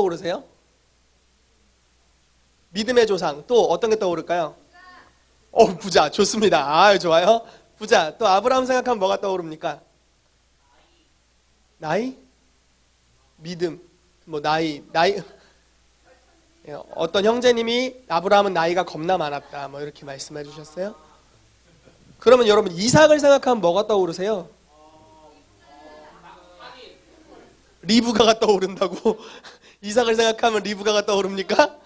떠오르세요? 믿음의 조상. 또 어떤 게 떠오를까요? 부자. 좋습니다. 좋아요. 부자. 또 아브라함 생각하면 뭐가 떠오릅니까? 나이? 믿음. 나이. 어떤 형제님이 아브라함은 나이가 겁나 많았다. 이렇게 말씀해 주셨어요. 그러면 여러분 이삭을 생각하면 뭐가 떠오르세요? 리브가가 떠오른다고? 이삭을 생각하면 리브가가 떠오릅니까?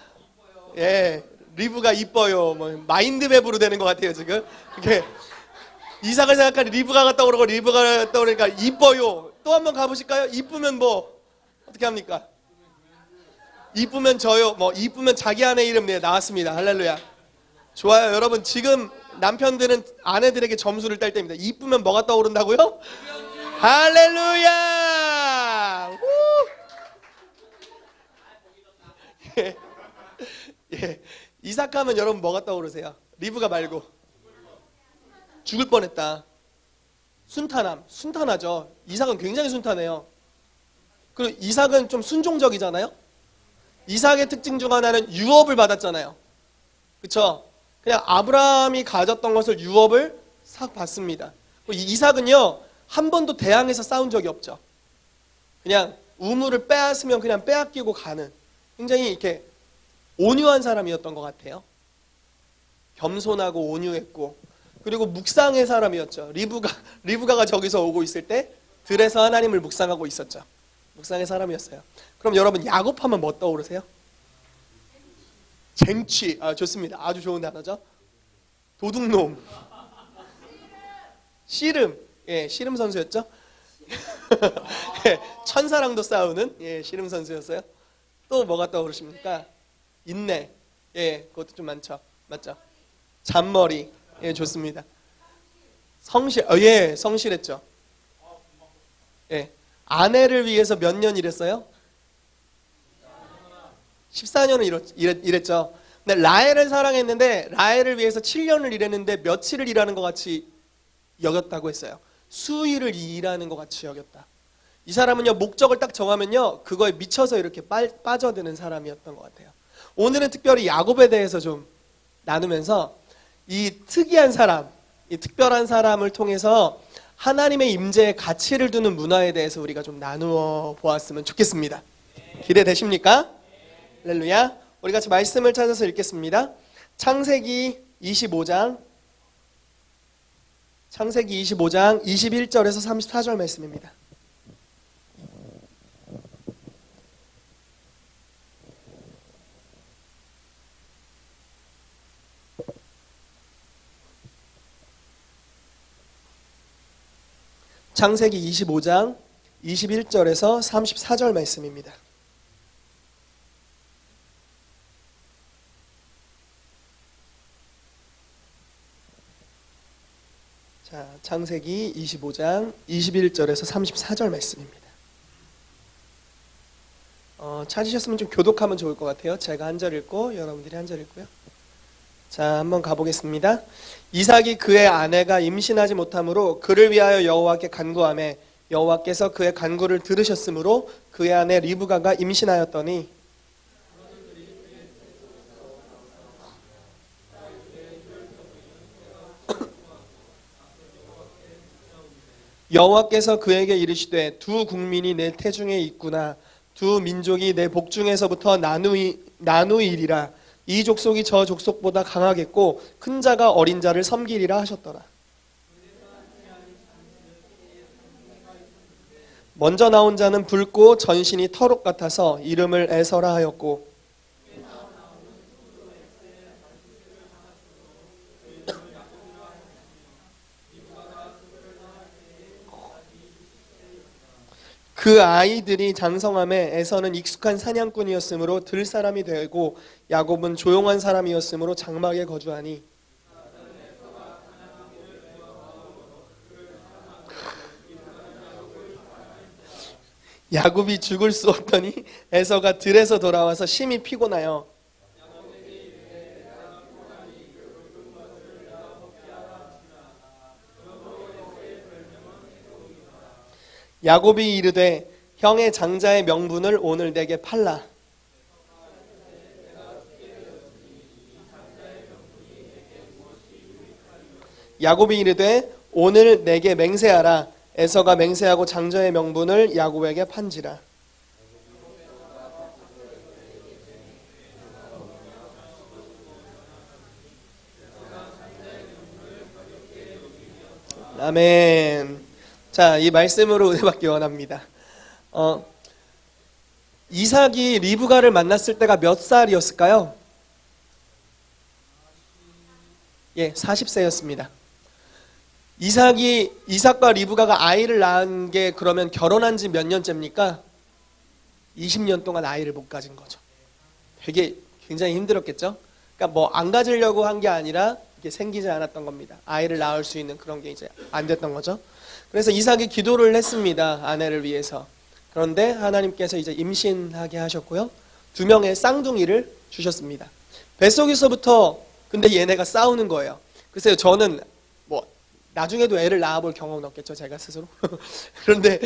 예, 리브가 이뻐요. 마인드맵으로 되는 것 같아요 지금. 이렇게 이삭을 생각하면 리브가가 떠오르고 리브가가 떠오르니까 이뻐요. 또 한번 가보실까요? 이쁘면 어떻게 합니까? 이쁘면 저요. 이쁘면 자기 아내 이름 나왔습니다. 할렐루야. 좋아요. 여러분 지금 남편들은 아내들에게 점수를 딸 때입니다. 이쁘면 뭐가 떠오른다고요? 할렐루야. 예. 이삭하면 여러분 뭐가 떠오르세요? 리브가 말고. 죽을 뻔했다. 순탄하죠. 이삭은 굉장히 순탄해요. 그리고 이삭은 좀 순종적이잖아요. 이삭의 특징 중 하나는 유업을 받았잖아요. 그쵸? 그냥 아브라함이 가졌던 것을 유업을 싹 받습니다. 이삭은요 한 번도 대항해서 싸운 적이 없죠. 그냥 우물을 빼앗으면 그냥 빼앗기고 가는 굉장히 이렇게 온유한 사람이었던 것 같아요. 겸손하고 온유했고, 그리고 묵상의 사람이었죠. 리브가가 저기서 오고 있을 때 들에서 하나님을 묵상하고 있었죠. 묵상의 사람이었어요. 그럼 여러분 야곱하면 뭐 떠오르세요? 쟁취. 좋습니다. 아주 좋은 단어죠. 도둑놈. 씨름. 예, 씨름 선수였죠. 예, 천사랑도 싸우는 씨름 선수였어요. 또 뭐가 떠오르십니까? 인내. 예, 그것도 좀 많죠. 맞죠? 잔머리. 예, 좋습니다. 성실. 예, 성실했죠. 예, 아내를 위해서 몇 년 일했어요? 14년을 일했죠. 근데 라헬을 사랑했는데 라헬을 위해서 7년을 일했는데 며칠을 일하는 것 같이 여겼다고 했어요. 수일을 일하는 것 같이 여겼다. 이 사람은요 목적을 딱 정하면요 그거에 미쳐서 이렇게 빠져드는 사람이었던 것 같아요. 오늘은 특별히 야곱에 대해서 좀 나누면서 이 특이한 사람, 이 특별한 사람을 통해서 하나님의 임재에 가치를 두는 문화에 대해서 우리가 좀 나누어 보았으면 좋겠습니다. 기대되십니까? 할렐루야. 우리 같이 말씀을 찾아서 읽겠습니다. 창세기 25장 21절에서 34절 말씀입니다. 창세기 25장 21절에서 34절 말씀입니다. 자, 창세기 25장 21절에서 34절 말씀입니다. 찾으셨으면 좀 교독하면 좋을 것 같아요. 제가 한 절 읽고 여러분들이 한 절 읽고요. 자, 한번 가보겠습니다. 이삭이 그의 아내가 임신하지 못하므로 그를 위하여 여호와께 간구하매 여호와께서 그의 간구를 들으셨으므로 그의 아내 리브가가 임신하였더니 여호와께서 그에게 이르시되 두 국민이 내 태중에 있구나. 두 민족이 내 복중에서부터 나누이리라. 이 족속이 저 족속보다 강하겠고 큰 자가 어린 자를 섬기리라 하셨더라. 먼저 나온 자는 붉고 전신이 털옷 같아서 이름을 에서라 하였고 그 아이들이 장성함에 에서는 익숙한 사냥꾼이었으므로 들 사람이 되고 야곱은 조용한 사람이었으므로 장막에 거주하니 야곱이 죽을 수 없더니 에서가 들에서 돌아와서 심히 피곤하여 야곱이 이르되 형의 장자의 명분을 오늘 내게 팔라. 야곱이 이르되 오늘 내게 맹세하라. 에서가 맹세하고 장자의 명분을 야곱에게 판지라. 아멘. 자, 이 말씀으로 은혜 받기 원합니다. 이삭이 리브가를 만났을 때가 몇 살이었을까요? 예, 40세였습니다. 이삭과 리브가가 아이를 낳은 게 그러면 결혼한 지 몇 년째입니까? 20년 동안 아이를 못 가진 거죠. 되게 굉장히 힘들었겠죠? 그러니까 뭐 안 가지려고 한 게 아니라 이게 생기지 않았던 겁니다. 아이를 낳을 수 있는 그런 게 이제 안 됐던 거죠. 그래서 이삭이 기도를 했습니다. 아내를 위해서. 그런데 하나님께서 이제 임신하게 하셨고요. 2명의 쌍둥이를 주셨습니다. 뱃속에서부터 근데 얘네가 싸우는 거예요. 글쎄요, 저는 뭐 나중에도 애를 낳아볼 경험은 없겠죠, 제가 스스로. 그런데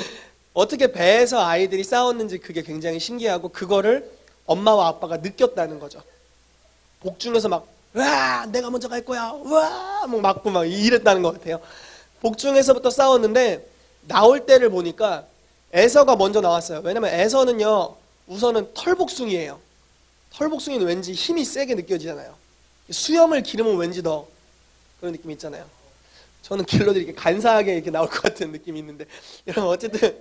어떻게 배에서 아이들이 싸웠는지 그게 굉장히 신기하고 그거를 엄마와 아빠가 느꼈다는 거죠. 복중에서 막 와, 내가 먼저 갈 거야. 와, 막 맞고 막 이랬다는 것 같아요. 복중에서부터 싸웠는데 나올 때를 보니까 에서가 먼저 나왔어요. 왜냐면 에서는요, 우선은 털복숭이에요. 털복숭이는 왠지 힘이 세게 느껴지잖아요. 수염을 기르면 왠지 더 그런 느낌이 있잖아요. 저는 길러도 이렇게 간사하게 이렇게 나올 것 같은 느낌이 있는데, 여러분 어쨌든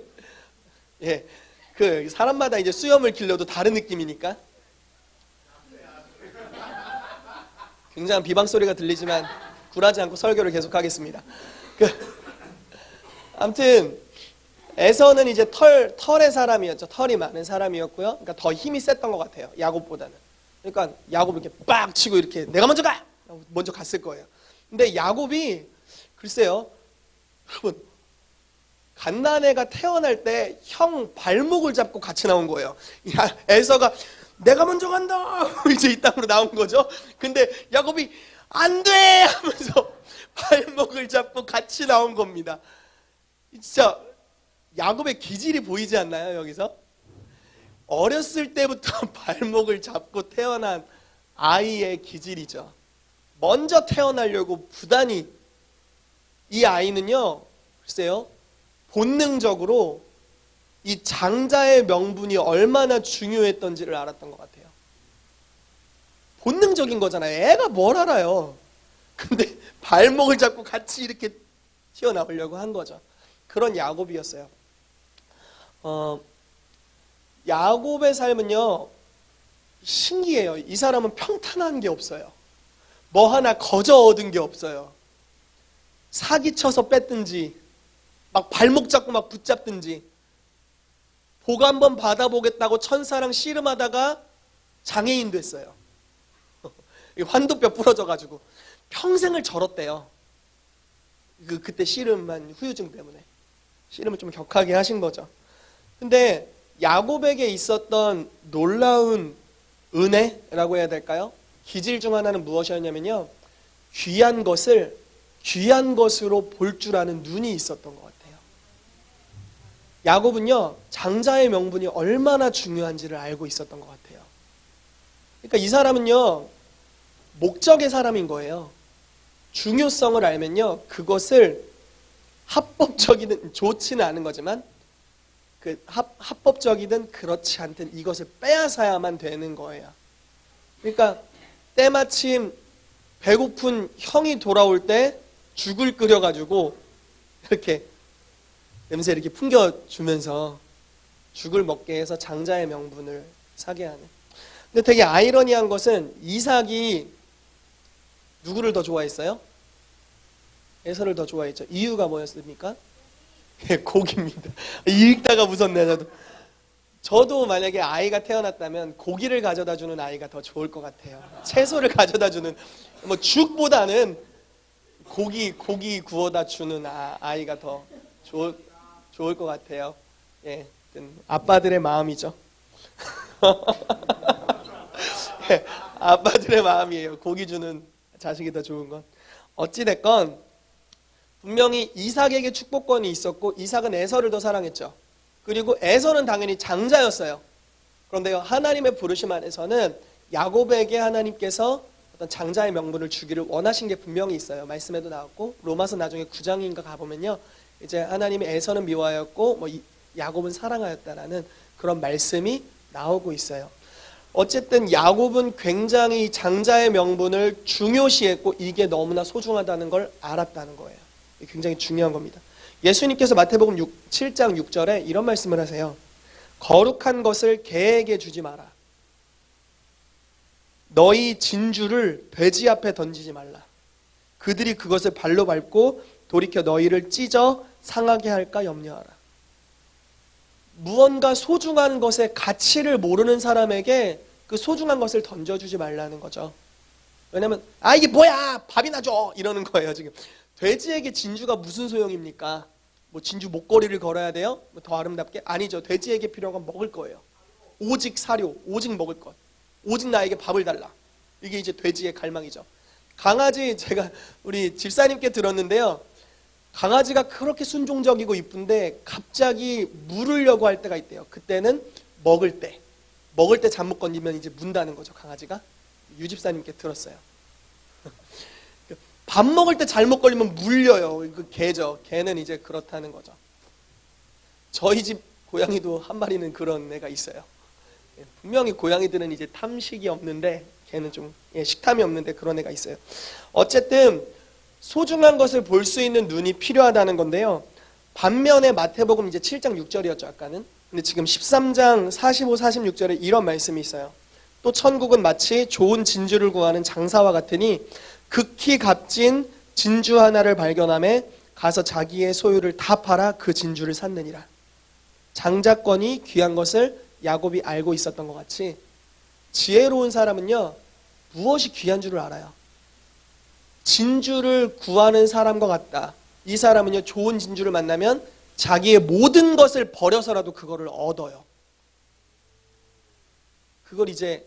예, 그 사람마다 이제 수염을 길러도 다른 느낌이니까. 굉장한 비방 소리가 들리지만 굴하지 않고 설교를 계속하겠습니다. 아무튼 에서는 이제 털의 사람이었죠. 털이 많은 사람이었고요. 그러니까 더 힘이 셌던 것 같아요. 야곱보다는. 그러니까 야곱이 이렇게 빡 치고 이렇게 내가 먼저 가! 먼저 갔을 거예요. 근데 야곱이 글쎄요, 여러분 갓난애가 태어날 때 형 발목을 잡고 같이 나온 거예요. 에서가 내가 먼저 간다! 이제 이 땅으로 나온 거죠. 근데 야곱이 안 돼! 하면서 발목을 잡고 같이 나온 겁니다. 진짜 야곱의 기질이 보이지 않나요, 여기서? 어렸을 때부터 발목을 잡고 태어난 아이의 기질이죠. 먼저 태어나려고 부단히 이 아이는요, 글쎄요, 본능적으로 이 장자의 명분이 얼마나 중요했던지를 알았던 것 같아요. 본능적인 거잖아요. 애가 뭘 알아요. 근데 발목을 잡고 같이 이렇게 튀어나오려고 한 거죠. 그런 야곱이었어요. 야곱의 삶은요, 신기해요. 이 사람은 평탄한 게 없어요. 뭐 하나 거저 얻은 게 없어요. 사기쳐서 뺐든지 막 발목 잡고 막 붙잡든지 복 한번 받아보겠다고 천사랑 씨름하다가 장애인 됐어요. 환도뼈 부러져가지고 평생을 절었대요. 그때 씨름한 후유증 때문에. 씨름을 좀 격하게 하신 거죠. 근데 야곱에게 있었던 놀라운 은혜라고 해야 될까요? 기질 중 하나는 무엇이었냐면요, 귀한 것을 귀한 것으로 볼 줄 아는 눈이 있었던 것 같아요. 야곱은요, 장자의 명분이 얼마나 중요한지를 알고 있었던 것 같아요. 그러니까 이 사람은요, 목적의 사람인 거예요. 중요성을 알면요, 그것을 합법적이든 좋지는 않은 거지만 그 합법적이든 그렇지 않든 이것을 빼앗아야만 되는 거예요. 그러니까 때마침 배고픈 형이 돌아올 때 죽을 끓여가지고 이렇게 냄새 이렇게 풍겨주면서 죽을 먹게 해서 장자의 명분을 사게 하는. 근데 되게 아이러니한 것은 이삭이 누구를 더 좋아했어요? 에서를 더 좋아했죠. 이유가 뭐였습니까? 고기입니다. 읽다가 웃었네. 저도 만약에 아이가 태어났다면 고기를 가져다 주는 아이가 더 좋을 것 같아요. 채소를 가져다 주는, 뭐 죽보다는 고기 구워다 주는 아이가 더 좋을 것 같아요. 예, 아빠들의 마음이죠. 예, 아빠들의 마음이에요. 고기 주는 자식이 더 좋은 건. 어찌됐건 분명히 이삭에게 축복권이 있었고 이삭은 에서를 더 사랑했죠. 그리고 에서는 당연히 장자였어요. 그런데 하나님의 부르심 안에서는 야곱에게 하나님께서 어떤 장자의 명분을 주기를 원하신 게 분명히 있어요. 말씀에도 나왔고 로마서 나중에 9장인가 가보면요, 이제 하나님의 에서는 미워하였고 뭐 야곱은 사랑하였다라는 그런 말씀이 나오고 있어요. 어쨌든 야곱은 굉장히 장자의 명분을 중요시했고 이게 너무나 소중하다는 걸 알았다는 거예요. 굉장히 중요한 겁니다. 예수님께서 마태복음 7장 6절에 이런 말씀을 하세요. 거룩한 것을 개에게 주지 마라. 너희 진주를 돼지 앞에 던지지 말라. 그들이 그것을 발로 밟고 돌이켜 너희를 찢어 상하게 할까 염려하라. 무언가 소중한 것의 가치를 모르는 사람에게 그 소중한 것을 던져주지 말라는 거죠. 왜냐면 이게 뭐야, 밥이나 줘, 이러는 거예요. 지금 돼지에게 진주가 무슨 소용입니까? 뭐 진주 목걸이를 걸어야 돼요? 뭐 더 아름답게? 아니죠. 돼지에게 필요한 건 먹을 거예요. 오직 사료, 오직 먹을 것, 오직 나에게 밥을 달라. 이게 이제 돼지의 갈망이죠. 강아지, 제가 우리 집사님께 들었는데요, 강아지가 그렇게 순종적이고 이쁜데 갑자기 물으려고 할 때가 있대요. 그때는 먹을 때 잘못 건드리면 이제 문다는 거죠. 강아지가. 유집사님께 들었어요. 밥 먹을 때 잘못 걸리면 물려요. 그 개죠. 개는 이제 그렇다는 거죠. 저희 집 고양이도 한 마리는 그런 애가 있어요. 분명히 고양이들은 이제 탐식이 없는데 걔는 좀 식탐이 없는데 그런 애가 있어요. 어쨌든 소중한 것을 볼 수 있는 눈이 필요하다는 건데요. 반면에 마태복음 이제 7장 6절이었죠, 아까는. 근데 지금 13장 45, 46절에 이런 말씀이 있어요. 또 천국은 마치 좋은 진주를 구하는 장사와 같으니 극히 값진 진주 하나를 발견함에 가서 자기의 소유를 다 팔아 그 진주를 샀느니라. 장자권이 귀한 것을 야곱이 알고 있었던 것 같이 지혜로운 사람은요, 무엇이 귀한 줄을 알아요. 진주를 구하는 사람과 같다. 이 사람은요, 좋은 진주를 만나면 자기의 모든 것을 버려서라도 그거를 얻어요. 그걸 이제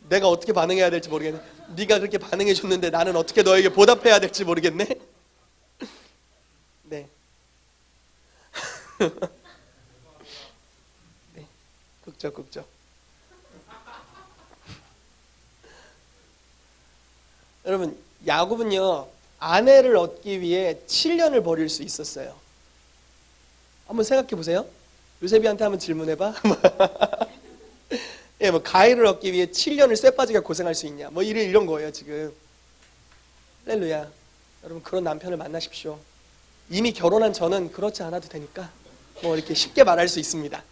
내가 어떻게 반응해야 될지 모르겠네. 네가 그렇게 반응해 줬는데 나는 어떻게 너에게 보답해야 될지 모르겠네. 네. 네. 극적. 여러분, 야곱은요, 아내를 얻기 위해 7년을 버릴 수 있었어요. 한번 생각해 보세요. 요셉이한테 한번 질문해봐. 예, 뭐 가해를 얻기 위해 7년을 쇠빠지게 고생할 수 있냐? 뭐 이런 거예요 지금. 할렐루야. 여러분, 그런 남편을 만나십시오. 이미 결혼한 저는 그렇지 않아도 되니까 뭐 이렇게 쉽게 말할 수 있습니다.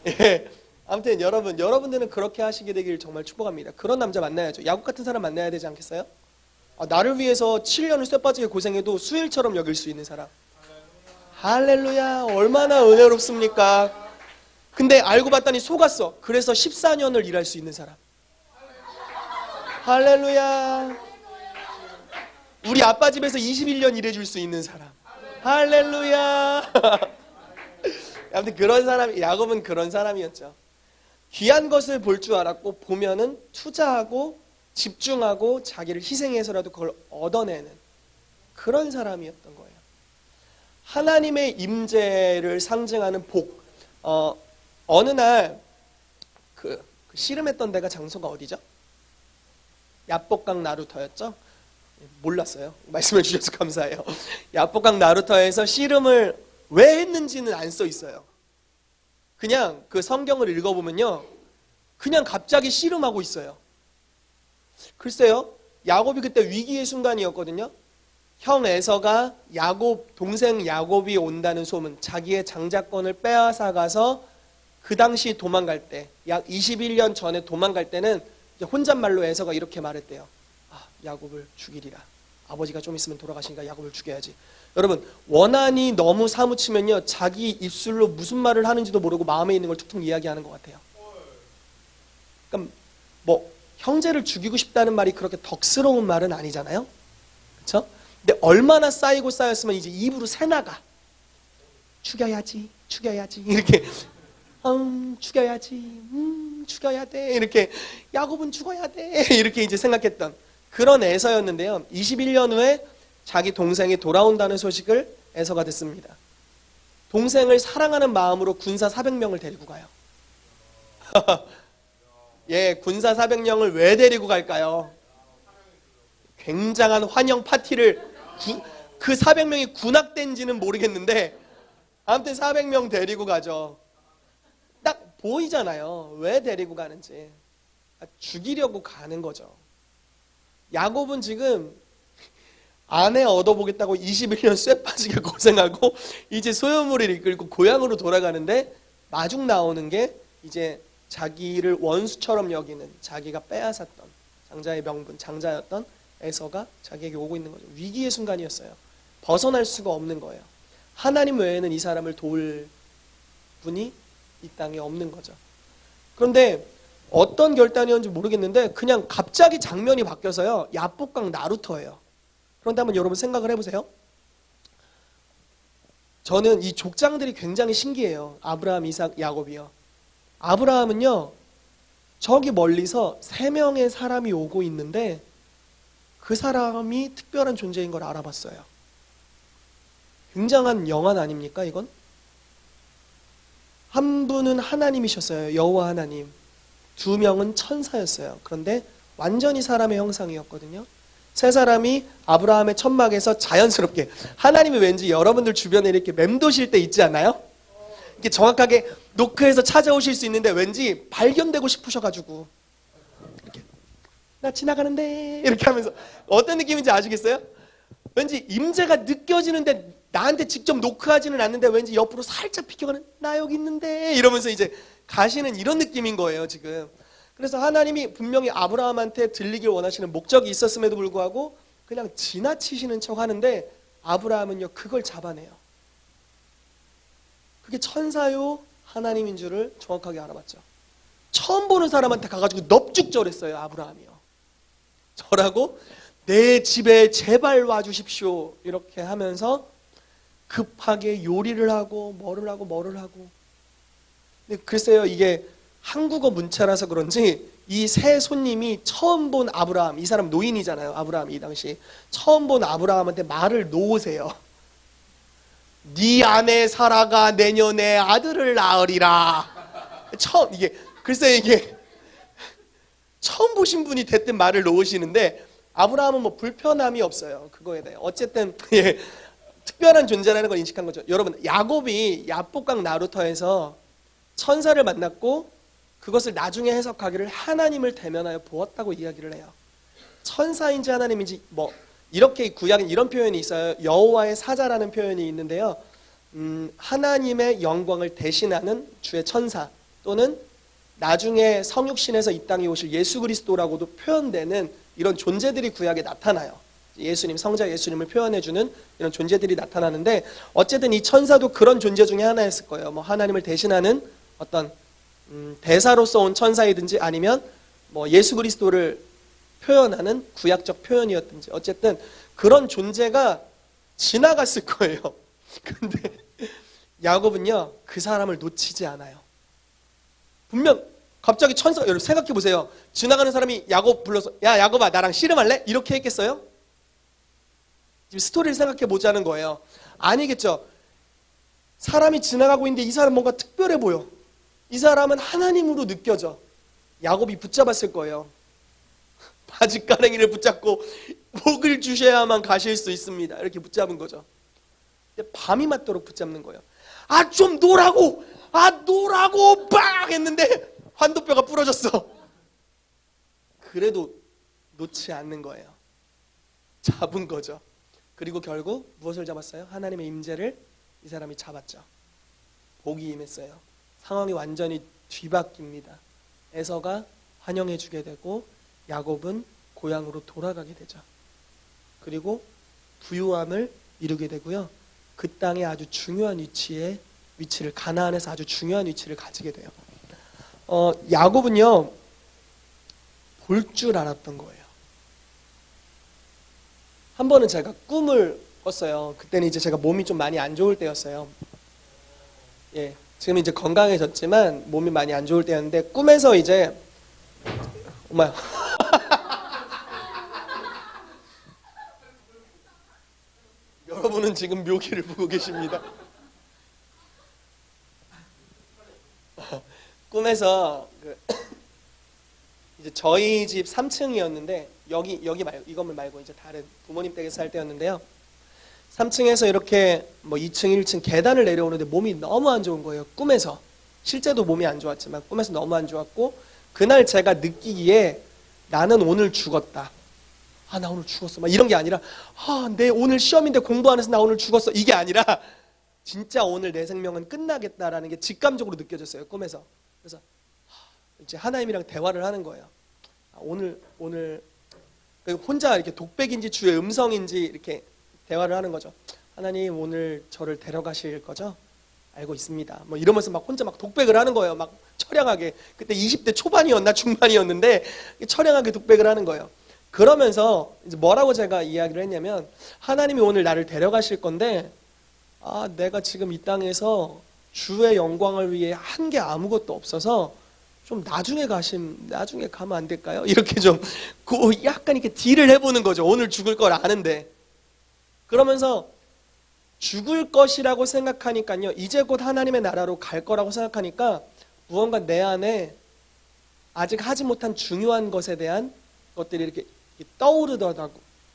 예. 아무튼 여러분들은 그렇게 하시게 되길 정말 축복합니다. 그런 남자 만나야죠. 야곱 같은 사람 만나야 되지 않겠어요? 나를 위해서 7년을 쇠빠지게 고생해도 수일처럼 여길 수 있는 사람. 할렐루야. 얼마나 은혜롭습니까? 근데 알고 봤더니 속았어. 그래서 14년을 일할 수 있는 사람. 할렐루야. 우리 아빠 집에서 21년 일해줄 수 있는 사람. 할렐루야. 아무튼 그런 사람, 야곱은 그런 사람이었죠. 귀한 것을 볼 줄 알았고 보면은 투자하고 집중하고 자기를 희생해서라도 그걸 얻어내는 그런 사람이었던 거예요. 하나님의 임재를 상징하는 복. 어느 날 그 씨름했던 데가 장소가 어디죠? 야복강 나루터였죠? 몰랐어요. 말씀해 주셔서 감사해요. 야복강 나루터에서 씨름을 왜 했는지는 안 써 있어요. 그냥 그 성경을 읽어보면요, 그냥 갑자기 씨름하고 있어요. 글쎄요, 야곱이 그때 위기의 순간이었거든요. 형 에서가 동생 야곱이 온다는 소문, 자기의 장자권을 빼앗아가서 그 당시 도망갈 때, 약 21년 전에 도망갈 때는 혼잣말로 에서가 이렇게 말했대요. 야곱을 죽이리라. 아버지가 좀 있으면 돌아가시니까 야곱을 죽여야지. 여러분, 원한이 너무 사무치면요, 자기 입술로 무슨 말을 하는지도 모르고 마음에 있는 걸 툭툭 이야기하는 것 같아요. 그러니까 뭐 형제를 죽이고 싶다는 말이 그렇게 덕스러운 말은 아니잖아요. 그렇죠? 근데 얼마나 쌓이고 쌓였으면 이제 입으로 새나가. 죽여야지 이렇게 죽여야지, 죽여야 돼, 이렇게 야곱은 죽어야 돼, 이렇게 이제 생각했던 그런 에서였는데요. 21년 후에 자기 동생이 돌아온다는 소식을 에서가 듣습니다. 동생을 사랑하는 마음으로 군사 400명을 데리고 가요. 예, 군사 400명을 왜 데리고 갈까요? 굉장한 환영 파티를 그 400명이 군악된지는 모르겠는데 아무튼 400명 데리고 가죠. 딱 보이잖아요. 왜 데리고 가는지. 죽이려고 가는 거죠. 야곱은 지금 아내 얻어보겠다고 21년 쇠 빠지게 고생하고 이제 소유물을 이끌고 고향으로 돌아가는데 마중 나오는 게 이제 자기를 원수처럼 여기는, 자기가 빼앗았던 장자의 명분, 장자였던 에서가 자기에게 오고 있는 거죠. 위기의 순간이었어요. 벗어날 수가 없는 거예요. 하나님 외에는 이 사람을 도울 분이 이 땅에 없는 거죠. 그런데 어떤 결단이었는지 모르겠는데 그냥 갑자기 장면이 바뀌어서요. 야복강 나루터예요. 그런데 한번 여러분 생각을 해보세요. 저는 이 족장들이 굉장히 신기해요. 아브라함, 이삭, 야곱이요. 아브라함은요, 저기 멀리서 3명의 사람이 오고 있는데 그 사람이 특별한 존재인 걸 알아봤어요. 굉장한 영안 아닙니까 이건? 한 분은 하나님이셨어요. 여호와 하나님. 2명은 천사였어요. 그런데 완전히 사람의 형상이었거든요. 3사람이 아브라함의 천막에서 자연스럽게, 하나님이 왠지 여러분들 주변에 이렇게 맴도실 때 있지 않아요? 이렇게 정확하게 노크해서 찾아오실 수 있는데 왠지 발견되고 싶으셔가지고 이렇게 나 지나가는데 이렇게 하면서 어떤 느낌인지 아시겠어요? 왠지 임재가 느껴지는데 나한테 직접 노크하지는 않는데 왠지 옆으로 살짝 비켜가는, 나 여기 있는데 이러면서 이제 가시는 이런 느낌인 거예요 지금. 그래서 하나님이 분명히 아브라함한테 들리길 원하시는 목적이 있었음에도 불구하고 그냥 지나치시는 척 하는데 아브라함은요 그걸 잡아내요. 그게 천사요 하나님인 줄을 정확하게 알아봤죠. 처음 보는 사람한테 가가지고 넙죽절했어요 아브라함이요. 저라고 내 집에 제발 와주십시오 이렇게 하면서 급하게 요리를 하고 뭐를 하고. 근데 글쎄요 이게 한국어 문자라서 그런지 이 새 손님이 처음 본 아브라함, 이 사람 노인이잖아요. 아브라함 이 당시 처음 본 아브라함한테 말을 놓으세요. 네 아내 사라가 내년에 아들을 낳으리라. 처음 이게 글쎄 이게 처음 보신 분이 됐든 말을 놓으시는데 아브라함은 뭐 불편함이 없어요. 그거에 대해 어쨌든 예, 특별한 존재라는 걸 인식한 거죠. 여러분 야곱이 야복강 나루터에서 천사를 만났고 그것을 나중에 해석하기를 하나님을 대면하여 보았다고 이야기를 해요. 천사인지 하나님인지 뭐 이렇게 구약엔 이런 표현이 있어요. 여호와의 사자라는 표현이 있는데요. 하나님의 영광을 대신하는 주의 천사 또는 나중에 성육신에서 이 땅에 오실 예수 그리스도라고도 표현되는 이런 존재들이 구약에 나타나요. 예수님, 성자 예수님을 표현해주는 이런 존재들이 나타나는데 어쨌든 이 천사도 그런 존재 중에 하나였을 거예요. 뭐 하나님을 대신하는 어떤 대사로서 온 천사이든지 아니면 뭐 예수 그리스도를 표현하는 구약적 표현이었든지 어쨌든 그런 존재가 지나갔을 거예요. 근데 야곱은요 그 사람을 놓치지 않아요. 분명 갑자기 천사, 여러분 생각해 보세요. 지나가는 사람이 야곱 불러서 야 야곱아 나랑 씨름할래? 이렇게 했겠어요? 지금 스토리를 생각해 보자는 거예요. 아니겠죠. 사람이 지나가고 있는데 이 사람 뭔가 특별해 보여. 이 사람은 하나님으로 느껴져. 야곱이 붙잡았을 거예요. 바지가랭이를 붙잡고 목을 주셔야만 가실 수 있습니다. 이렇게 붙잡은 거죠. 근데 밤이 맞도록 붙잡는 거예요. 아 좀 놀라고! 아 놀라고! 빵! 했는데 환도뼈가 부러졌어. 그래도 놓지 않는 거예요. 잡은 거죠. 그리고 결국 무엇을 잡았어요? 하나님의 임재를 이 사람이 잡았죠. 복이 임했어요. 상황이 완전히 뒤바뀝니다. 에서가 환영해 주게 되고 야곱은 고향으로 돌아가게 되죠. 그리고 부유함을 이루게 되고요. 그 땅에 아주 중요한 위치를 가나안에서 아주 중요한 위치를 가지게 돼요. 야곱은요 볼 줄 알았던 거예요. 한 번은 제가 꿈을 꿨어요. 그때는 이제 제가 몸이 좀 많이 안 좋을 때였어요. 예, 지금 이제 건강해졌지만 몸이 많이 안 좋을 때였는데 꿈에서 이제 엄마야. 여러분은 지금 묘기를 보고 계십니다. 꿈에서 이제 저희 집 3층이었는데 여기 말고 이 건물 말고 이제 다른 부모님 댁에 살 때였는데요. 3층에서 이렇게 뭐 2층, 1층 계단을 내려오는데 몸이 너무 안 좋은 거예요. 꿈에서. 실제도 몸이 안 좋았지만 꿈에서 너무 안 좋았고 그날 제가 느끼기에 나는 오늘 죽었다. 아, 나 오늘 죽었어. 막 이런 게 아니라 내 오늘 시험인데 공부 안 해서 나 오늘 죽었어. 이게 아니라 진짜 오늘 내 생명은 끝나겠다라는 게 직감적으로 느껴졌어요. 꿈에서. 그래서 이제 하나님이랑 대화를 하는 거예요. 오늘 혼자 이렇게 독백인지 주의 음성인지 이렇게 대화를 하는 거죠. 하나님 오늘 저를 데려가실 거죠? 알고 있습니다. 뭐 이러면서 막 혼자 막 독백을 하는 거예요. 막 처량하게. 그때 20대 초반이었나 중반이었는데 처량하게 독백을 하는 거예요. 그러면서 이제 뭐라고 제가 이야기를 했냐면 하나님이 오늘 나를 데려가실 건데 내가 지금 이 땅에서 주의 영광을 위해 한 게 아무것도 없어서 좀 나중에 가면 안 될까요? 이렇게 좀 약간 이렇게 딜을 해보는 거죠. 오늘 죽을 걸 아는데. 그러면서 죽을 것이라고 생각하니까요. 이제 곧 하나님의 나라로 갈 거라고 생각하니까 무언가 내 안에 아직 하지 못한 중요한 것에 대한 것들이 이렇게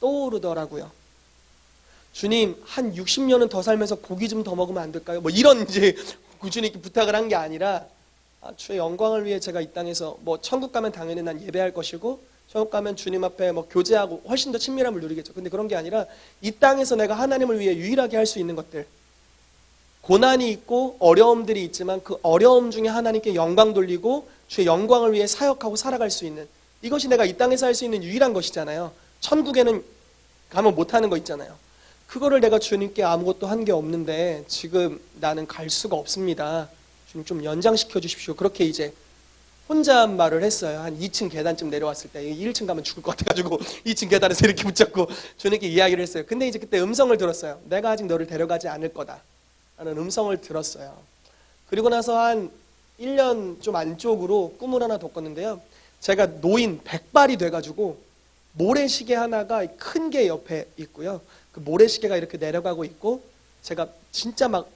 떠오르더라고요. 주님, 한 60년은 더 살면서 고기 좀 더 먹으면 안 될까요? 뭐 이런 이제 주님께 부탁을 한 게 아니라 주의 영광을 위해 제가 이 땅에서 뭐 천국 가면 당연히 난 예배할 것이고 천국 가면 주님 앞에 뭐 교제하고 훨씬 더 친밀함을 누리겠죠. 근데 그런 게 아니라 이 땅에서 내가 하나님을 위해 유일하게 할 수 있는 것들, 고난이 있고 어려움들이 있지만 그 어려움 중에 하나님께 영광 돌리고 주의 영광을 위해 사역하고 살아갈 수 있는, 이것이 내가 이 땅에서 할 수 있는 유일한 것이잖아요. 천국에는 가면 못하는 거 있잖아요. 그거를 내가 주님께 아무것도 한 게 없는데 지금 나는 갈 수가 없습니다. 주님 좀 연장시켜 주십시오. 그렇게 이제 혼자 말을 했어요. 한 2층 계단쯤 내려왔을 때 1층 가면 죽을 것 같아가지고 2층 계단에서 이렇게 붙잡고 주님께 이야기를 했어요. 근데 이제 그때 음성을 들었어요. 내가 아직 너를 데려가지 않을 거다 라는 음성을 들었어요. 그리고 나서 한 1년 좀 안쪽으로 꿈을 하나 더 꿨는데요. 제가 노인 백발이 돼가지고 모래시계 하나가 큰 게 옆에 있고요. 그 모래시계가 이렇게 내려가고 있고 제가 진짜 막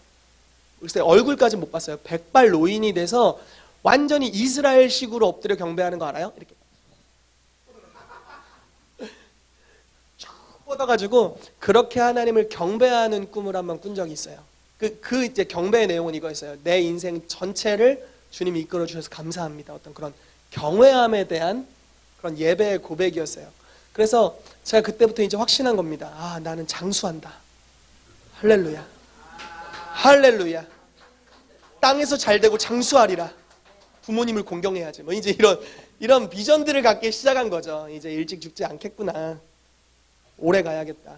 글쎄 얼굴까지 못 봤어요. 백발 노인이 돼서 완전히 이스라엘식으로 엎드려 경배하는 거 알아요? 이렇게 쭉 뻗어가지고 그렇게 하나님을 경배하는 꿈을 한번 꾼 적이 있어요. 그 이제 경배의 내용은 이거였어요. 내 인생 전체를 주님이 이끌어 주셔서 감사합니다. 어떤 그런 경외함에 대한 그런 예배의 고백이었어요. 그래서 제가 그때부터 이제 확신한 겁니다. 나는 장수한다. 할렐루야. 할렐루야. 땅에서 잘 되고 장수하리라. 부모님을 공경해야지. 뭐 이제 이런 비전들을 갖기 시작한 거죠. 이제 일찍 죽지 않겠구나. 오래 가야겠다.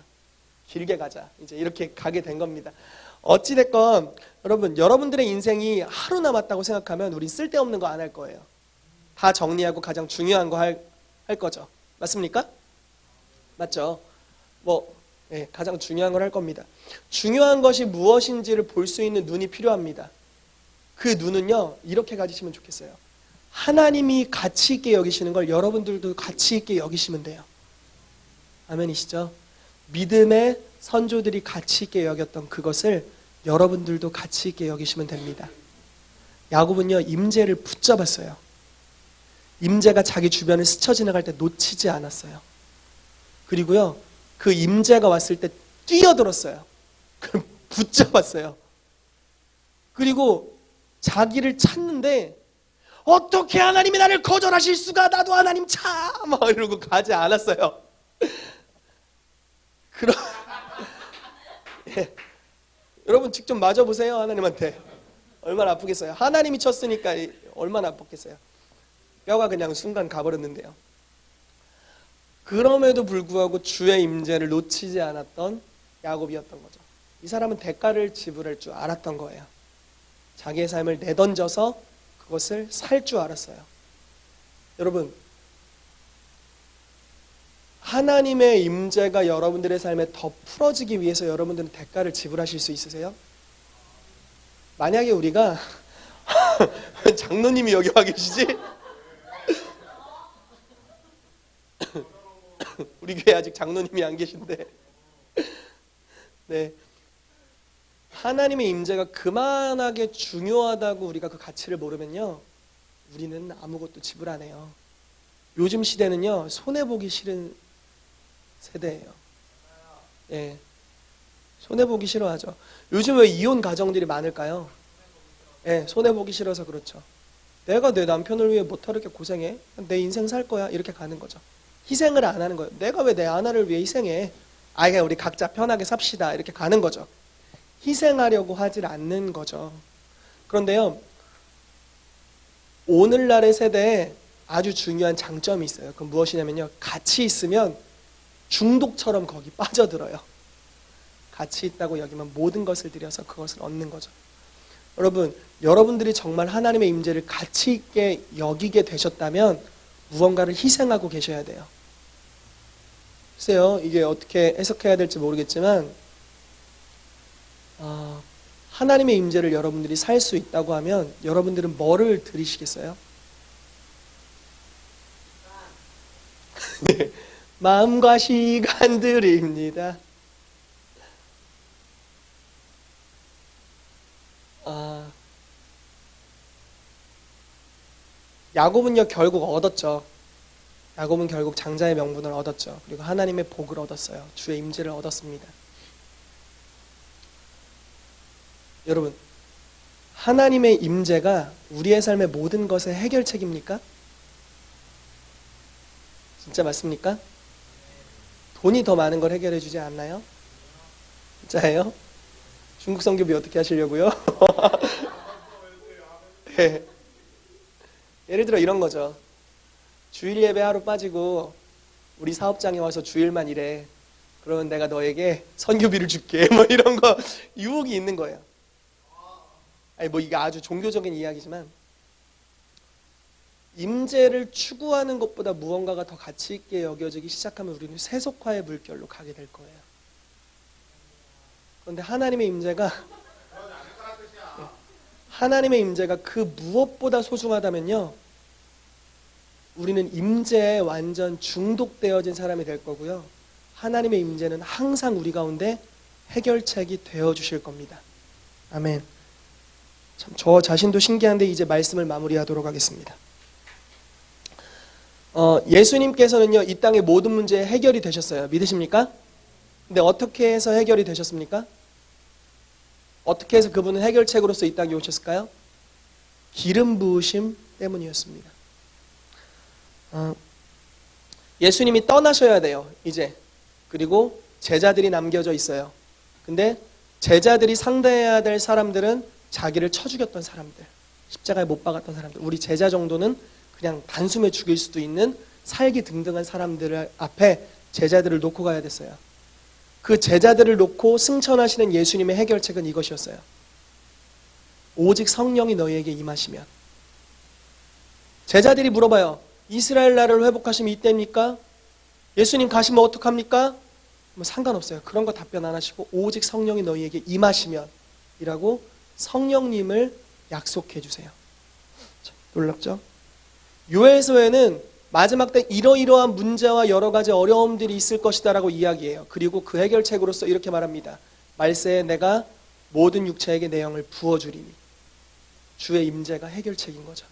길게 가자. 이제 이렇게 가게 된 겁니다. 어찌됐건 여러분들의 인생이 하루 남았다고 생각하면 우리 쓸데없는 거 안 할 거예요. 다 정리하고 가장 중요한 거 할 거죠. 맞습니까? 맞죠? 가장 중요한 걸 할 겁니다. 중요한 것이 무엇인지를 볼 수 있는 눈이 필요합니다. 그 눈은요, 이렇게 가지시면 좋겠어요. 하나님이 가치 있게 여기시는 걸 여러분들도 가치 있게 여기시면 돼요. 아멘이시죠? 믿음의 선조들이 가치 있게 여겼던 그것을 여러분들도 가치 있게 여기시면 됩니다. 야곱은요, 임재를 붙잡았어요. 임재가 자기 주변을 스쳐 지나갈 때 놓치지 않았어요. 그리고요, 그 임재가 왔을 때 뛰어들었어요. 그럼 붙잡았어요. 그리고 자기를 찾는데 어떻게 하나님이 나를 거절하실 수가, 나도 하나님 막 이러고 가지 않았어요. 여러분 직접 맞아보세요. 하나님한테 얼마나 아프겠어요. 하나님이 쳤으니까 얼마나 아팠겠어요. 뼈가 그냥 순간 가버렸는데요. 그럼에도 불구하고 주의 임재를 놓치지 않았던 야곱이었던 거죠. 이 사람은 대가를 지불할 줄 알았던 거예요. 자기의 삶을 내던져서 그것을 살 줄 알았어요. 여러분, 하나님의 임재가 여러분들의 삶에 더 풀어지기 위해서 여러분들은 대가를 지불하실 수 있으세요? 만약에 우리가 장로님이 여기 와 계시지? 우리 교회 아직 장로님이 안 계신데, 네, 하나님의 임재가 그만하게 중요하다고 우리가 그 가치를 모르면요, 우리는 아무것도 지불 안 해요. 요즘 시대는요, 손해보기 싫은 세대예요. 예. 손해보기 싫어하죠. 요즘 왜 이혼 가정들이 많을까요? 예, 손해보기 싫어서 그렇죠. 내가 내 남편을 위해 못하게 고생해? 내 인생 살 거야? 이렇게 가는 거죠. 희생을 안 하는 거예요. 내가 왜 내 아내를 위해 희생해? 그냥 우리 각자 편하게 삽시다. 이렇게 가는 거죠. 희생하려고 하질 않는 거죠. 그런데요, 오늘날의 세대에 아주 중요한 장점이 있어요. 그건 무엇이냐면요, 같이 있으면 중독처럼 거기 빠져들어요. 같이 있다고 여기면 모든 것을 들여서 그것을 얻는 거죠. 여러분, 여러분들이 정말 하나님의 임재를 가치 있게 여기게 되셨다면 무언가를 희생하고 계셔야 돼요. 글쎄요, 이게 어떻게 해석해야 될지 모르겠지만 하나님의 임재를 여러분들이 살 수 있다고 하면 여러분들은 뭐를 드리시겠어요? 네, 마음과 시간 드립니다. 야곱은요 결국 얻었죠. 야곱은 결국 장자의 명분을 얻었죠. 그리고 하나님의 복을 얻었어요. 주의 임재를 얻었습니다. 여러분, 하나님의 임재가 우리의 삶의 모든 것의 해결책입니까? 진짜 맞습니까? 돈이 더 많은 걸 해결해 주지 않나요? 진짜예요? 중국 선교비 어떻게 하시려고요? 네. 예를 들어 이런 거죠. 주일 예배 하루 빠지고 우리 사업장에 와서 주일만 일해. 그러면 내가 너에게 선교비를 줄게. 뭐 이런 거 유혹이 있는 거예요. 아니 뭐 이게 아주 종교적인 이야기지만 임재를 추구하는 것보다 무언가가 더 가치 있게 여겨지기 시작하면 우리는 세속화의 물결로 가게 될 거예요. 그런데 하나님의 임재가 그 무엇보다 소중하다면요, 우리는 임재에 완전 중독되어진 사람이 될 거고요, 하나님의 임재는 항상 우리 가운데 해결책이 되어 주실 겁니다. 아멘. 참 저 자신도 신기한데 이제 말씀을 마무리하도록 하겠습니다. 예수님께서는요 이 땅의 모든 문제에 해결이 되셨어요. 믿으십니까? 근데 어떻게 해서 해결이 되셨습니까? 어떻게 해서 그분은 해결책으로서 이 땅에 오셨을까요? 기름 부으심 때문이었습니다. 예수님이 떠나셔야 돼요 이제. 그리고 제자들이 남겨져 있어요. 근데 제자들이 상대해야 될 사람들은 자기를 쳐 죽였던 사람들, 십자가에 못 박았던 사람들, 우리 제자 정도는 그냥 단숨에 죽일 수도 있는 살기 등등한 사람들 앞에 제자들을 놓고 가야 됐어요. 그 제자들을 놓고 승천하시는 예수님의 해결책은 이것이었어요. 오직 성령이 너희에게 임하시면. 제자들이 물어봐요. 이스라엘 나라를 회복하시면 이때입니까? 예수님 가시면 어떡합니까? 뭐 상관없어요. 그런 거 답변 안 하시고 오직 성령이 너희에게 임하시면 이라고 성령님을 약속해 주세요. 놀랍죠? 요엘서에는 마지막 때 이러이러한 문제와 여러 가지 어려움들이 있을 것이다 라고 이야기해요. 그리고 그 해결책으로서 이렇게 말합니다. 말세에 내가 모든 육체에게 내 영을 부어주리니. 주의 임재가 해결책인 거죠.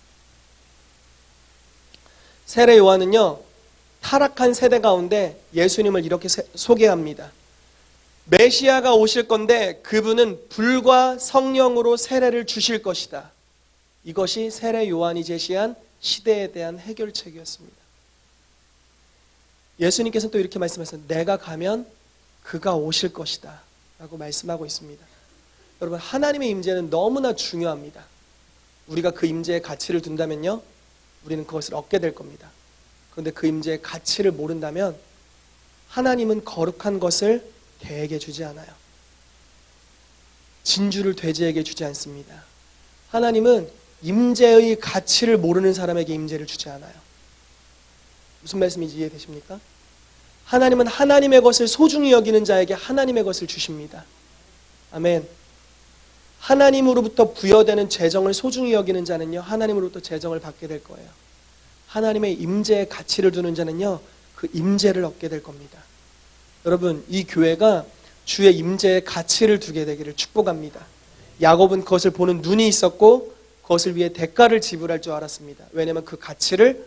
세례 요한은요 타락한 세대 가운데 예수님을 이렇게 소개합니다. 메시아가 오실 건데 그분은 불과 성령으로 세례를 주실 것이다. 이것이 세례 요한이 제시한 시대에 대한 해결책이었습니다. 예수님께서는 또 이렇게 말씀하셨어요. 내가 가면 그가 오실 것이다 라고 말씀하고 있습니다. 여러분, 하나님의 임재는 너무나 중요합니다. 우리가 그 임재에 가치를 둔다면요 우리는 그것을 얻게 될 겁니다. 그런데 그 임재의 가치를 모른다면 하나님은 거룩한 것을 개에게 주지 않아요. 진주를 돼지에게 주지 않습니다. 하나님은 임재의 가치를 모르는 사람에게 임재를 주지 않아요. 무슨 말씀인지 이해되십니까? 하나님은 하나님의 것을 소중히 여기는 자에게 하나님의 것을 주십니다. 아멘. 하나님으로부터 부여되는 재정을 소중히 여기는 자는요 하나님으로부터 재정을 받게 될 거예요. 하나님의 임재에 가치를 두는 자는요 그 임재를 얻게 될 겁니다. 여러분, 이 교회가 주의 임재에 가치를 두게 되기를 축복합니다. 야곱은 그것을 보는 눈이 있었고 그것을 위해 대가를 지불할 줄 알았습니다. 왜냐하면 그 가치를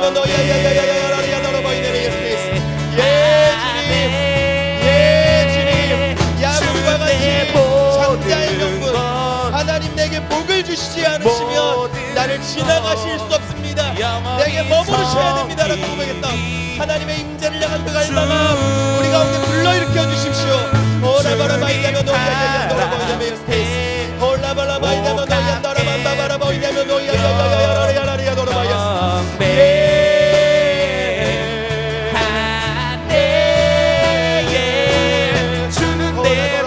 바이다면 너야야야야야야야 너로 보이네 예수 예 주님 예 주님 야곱과 같이 장자의 명분 하나님 내게 복을 주시지 않으시면 나를 지나가실 수 없습니다. 내게 머무르셔야 됩니다라고 고백했다. 하나님의 임재를 향한 그 갈망함 우리 가운데 불러일으켜 주십시오. 오라바라 바이다면 너야야야 너로 보이네 예수 올라발라 바이다면 너야 너라만바바라 보이다면 너야야야야야야야 너로 보이네 주는 내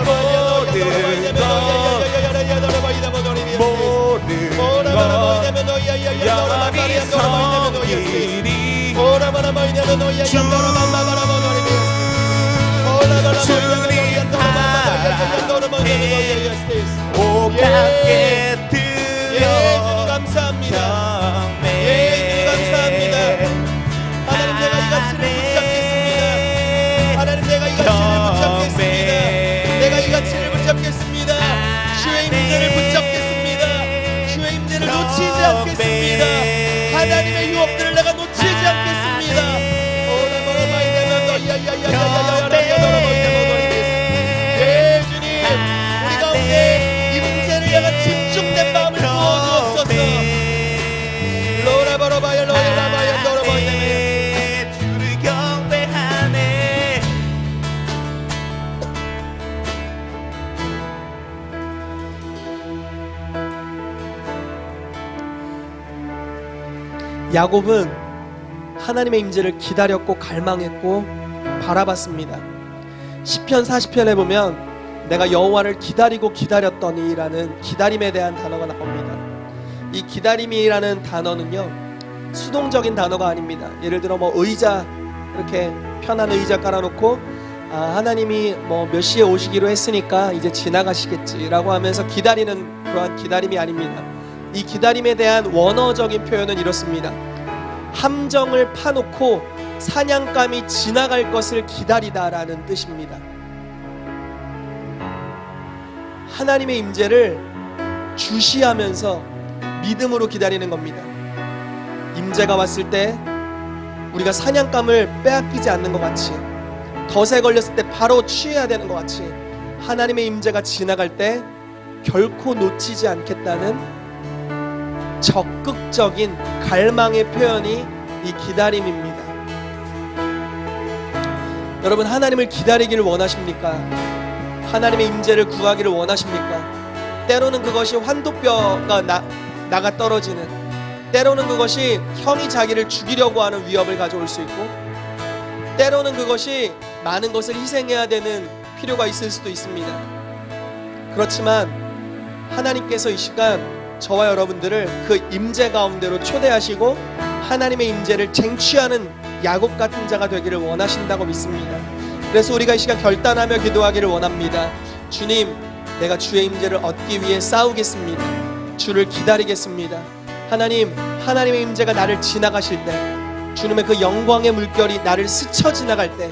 모든 모든 오라바라 것 마이냐면 너야야야 영원히 섬기리 오라바라 마이냐면 너야야 너라마마바라 모노리미 오라바라 마이냐면 너야야 너라마야야 너야야 스테이스 오갑게 예수님 들려 감사합니다. 예수님 감사합니다. 하나님 내가 이 가치를 붙잡겠습니다. 하나님 내가 이 가치를 붙잡겠습니다. 내가 이 가치를 붙잡겠습니다. 주의 임재를 붙잡겠습니다. 주의 임재를 놓치지 않겠습니다. 하나님의 유업들을 내가 놓치지 않겠습니다. 예 주님 우리 가운데 이 문제를 향한 집중된 마음을 부어주옵소서. 로라바라바야 로라바야 로라바야 주를 경배하네. 야곱은 하나님의 임재를 기다렸고 갈망했고 바라봤습니다. 시편 40편에 보면 내가 여호와를 기다리고 기다렸더니라는 기다림에 대한 단어가 나옵니다. 이 기다림이라는 단어는요 수동적인 단어가 아닙니다. 예를 들어 뭐 의자 이렇게 편한 의자 깔아놓고 하나님이 뭐 몇 시에 오시기로 했으니까 이제 지나가시겠지라고 하면서 기다리는 그러한 기다림이 아닙니다. 이 기다림에 대한 원어적인 표현은 이렇습니다. 함정을 파놓고 사냥감이 지나갈 것을 기다리다라는 뜻입니다. 하나님의 임재를 주시하면서 믿음으로 기다리는 겁니다. 임재가 왔을 때 우리가 사냥감을 빼앗기지 않는 것 같이 덫에 걸렸을 때 바로 취해야 되는 것 같이 하나님의 임재가 지나갈 때 결코 놓치지 않겠다는 적극적인 갈망의 표현이 이 기다림입니다. 여러분 하나님을 기다리기를 원하십니까? 하나님의 임재를 구하기를 원하십니까? 때로는 그것이 환도뼈가 나가 떨어지는, 때로는 그것이 형이 자기를 죽이려고 하는 위협을 가져올 수 있고, 때로는 그것이 많은 것을 희생해야 되는 필요가 있을 수도 있습니다. 그렇지만 하나님께서 이 시간 저와 여러분들을 그 임재 가운데로 초대하시고 하나님의 임재를 쟁취하는 야곱 같은 자가 되기를 원하신다고 믿습니다. 그래서 우리가 이 시간 결단하며 기도하기를 원합니다. 주님, 내가 주의 임재를 얻기 위해 싸우겠습니다. 주를 기다리겠습니다. 하나님, 하나님의 임재가 나를 지나가실 때, 주님의 그 영광의 물결이 나를 스쳐 지나갈 때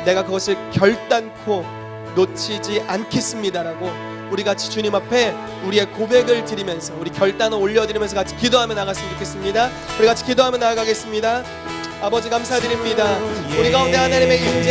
내가 그것을 결단코 놓치지 않겠습니다라고 우리 같이 주님 앞에 우리의 고백을 드리면서 우리 결단을 올려드리면서 같이 기도하며 나갔으면 좋겠습니다. 우리 같이 기도하며 나아가겠습니다. 아버지 감사드립니다. 우리 가운데 하나님의 임재